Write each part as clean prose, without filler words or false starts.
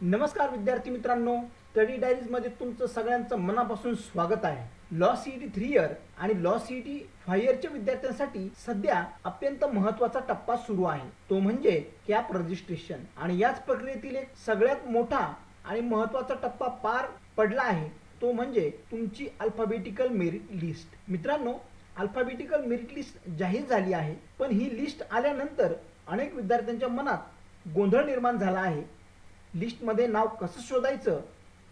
नमस्कार विद्यार्थी मित्रांनो, स्टडी डायरीज मध्ये तुमचं सगळ्यांचं मनापासून स्वागत आहे। लॉ सीईटी 3 इयर आणि लॉ सीईटी 5 इयरच्या विद्यार्थ्यांसाठी सध्या अत्यंत महत्त्वाचा टप्पा सुरू आहे, तो म्हणजे कॅप रजिस्ट्रेशन। आणि याच प्रक्रियेतील एक सगळ्यात मोठा आणि महत्त्वाचा टप्पा पार पडला आहे, तो म्हणजे तुमची अल्फाबेटिकल मेरिट लिस्ट। मित्रांनो, अल्फाबेटिकल मेरिट लिस्ट जाहीर झाली आहे, पण ही लिस्ट आल्यानंतर अनेक विद्यार्थ्यांच्या मनात गोंधळ निर्माण झाला आहे। लिस्टमध्ये नाव कसं शोधायचं,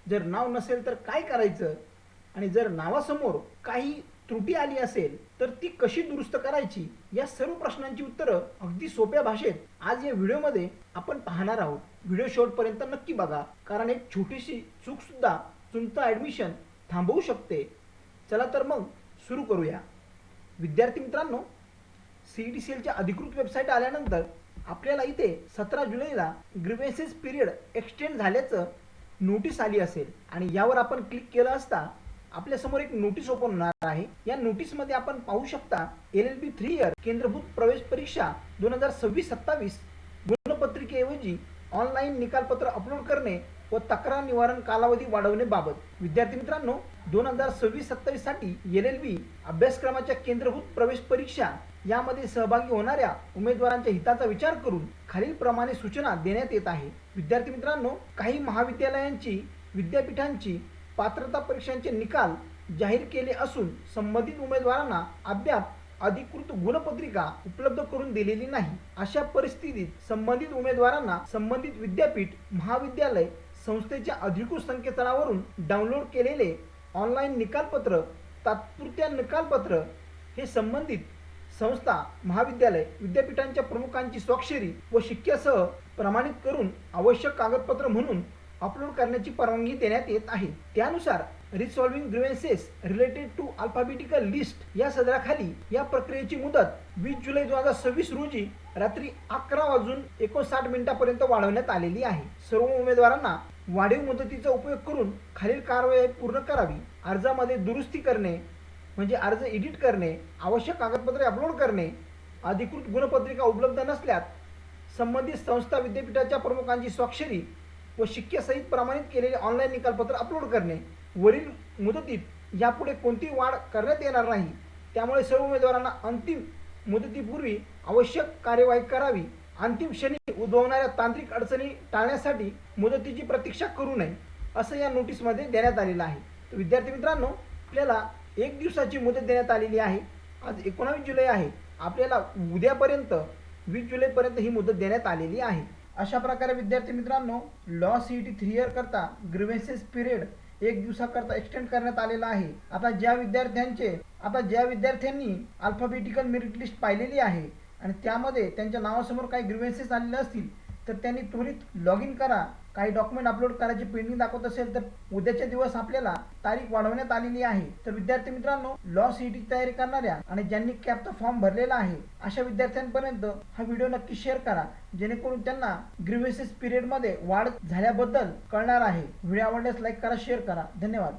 जर नाव नसेल तर काय करायचं, आणि जर नावासमोर काही त्रुटी आली असेल तर ती कशी दुरुस्त करायची, या सर्व प्रश्नांची उत्तरं अगदी सोप्या भाषेत आज या व्हिडिओमध्ये आपण पाहणार आहोत। व्हिडिओ शेवटपर्यंत नक्की बघा, कारण एक छोटीशी चूकसुद्धा तुमचं ॲडमिशन थांबवू शकते। चला तर मग सुरू करूया। विद्यार्थी मित्रांनो, CET-CELच्या अधिकृत वेबसाईट आल्यानंतर आपल्याला इथे 17 जुलैला ग्रीव्हन्सेस पिरियड एक्सटेंड झाल्याचं नोटीस आली असेल, आणि यावर आपण क्लिक केलं असता आपल्यासमोर एक नोटीस ओपन होणार आहे। या नोटीसमध्ये आपण पाहू शकता LLB 3 इयर केंद्रभूत प्रवेश परीक्षा 2026-27 गुणपत्रिकेऐवजी ऑनलाईन निकालपत्र अपलोड करणे व तक्रार निवारण कालावधी वाढवण्याबाबत। विद्यार्थी मित्रांनो, 2026-27 साठी LLB अभ्यासक्रमाच्या केंद्रभूत प्रवेश परीक्षा यामध्ये सहभागी होणाऱ्या उमेदवारांच्या हिताचा विचार करून खालील प्रमाणे सूचना देण्यात येत आहे। विद्यार्थी मित्रांनो, काही महाविद्यालयांची विद्यापीठांची पात्रता परीक्षांचे निकाल जाहीर केले असून संबंधित उमेदवारांना अद्याप अधिकृत गुणपत्रिका उपलब्ध करून दिलेली नाही। अशा परिस्थितीत संबंधित उमेदवारांना संबंधित विद्यापीठ, महाविद्यालय संस्थेच्या अधिकृत संकेतस्थळावरून डाउनलोड केलेले ऑनलाईन निकालपत्र, तात्पुरत्या निकालपत्र हे संबंधित संस्था, महाविद्यालय, विद्यापीठांच्या प्रमुखांची स्वाक्षरी व शिक्क्यासह प्रमाणित करून आवश्यक कागदपत्र म्हणून अपलोड करण्याची परवानगी देण्यात येत आहे। त्यानुसार resolving grievances related to alphabetical list या सदराखाली या प्रक्रियेची मुदत 20 जुलै 2026 रोजी रात्री 11:59 पर्यंत वाढवण्यात आलेली आहे। सर्व उमेदवारांना वाढीव मुदतीचा उपयोग करून खालील कारवाई पूर्ण करावी। अर्जामध्ये दुरुस्ती करणे म्हणजे अर्ज एडिट करणे, आवश्यक कागदपत्रे अपलोड करणे, अधिकृत गुणपत्रिका उपलब्ध नसल्यास संबंधित संस्था, विद्यापीठाच्या प्रमुखांची स्वाक्षरी व शिक्क्यासहित प्रमाणित केलेले ऑनलाईन निकालपत्र अपलोड करणे। वरील मुदतीत यापुढे कोणतीही वाढ करण्यात येणार नाही, त्यामुळे सर्व उमेदवारांना अंतिम मुदतीपूर्वी आवश्यक कार्यवाही करावी। अंतिम क्षणी उद्भवणाऱ्या तांत्रिक अडचणी टाळण्यासाठी मुदतीची प्रतीक्षा करू नये, असं या नोटीसमध्ये देण्यात आलेलं आहे। तर विद्यार्थी मित्रांनो, आपल्याला 1 दिवसाची मुदत देण्यात आलेली आहे। आज 19 जुलै आहे, आपल्याला उद्यापर्यंत 20 जुलैपर्यंत ही मुदत देण्यात आलेली आहे। अशा प्रकारे विद्यार्थी मित्रांनो, लॉ सीईटी 3 इयर करता ग्रीव्हन्सेस पिरियड 1 दिवसाकरता एक्सटेंड करण्यात आलेला आहे। आता ज्या विद्यार्थ्यांनी अल्फाबेटिकल मेरिट लिस्ट पाहिलेली आहे आणि त्यामध्ये त्यांच्या नावासमोर काही ग्रीव्हन्सेस आलेले असतील तर त्यांनी त्वरित लॉग इन करा। काही डॉक्युमेंट अपलोड करायची पेंडिंग दाखवत असेल तर उद्याच्या दिवस आपल्याला तारीख वाढवण्यात आलेली आहे। तर विद्यार्थी मित्रांनो, लॉ सीईटी तयारी करणाऱ्या आणि ज्यांनी कॅपचा फॉर्म भरलेला आहे अशा विद्यार्थ्यांपर्यंत हा व्हिडिओ नक्की शेअर करा, जेणेकरून त्यांना ग्रीव्हन्सेस पिरियडमध्ये वाढ झाल्याबद्दल कळणार आहे। व्हिडिओ आवडल्यास लाईक करा, शेअर करा। धन्यवाद।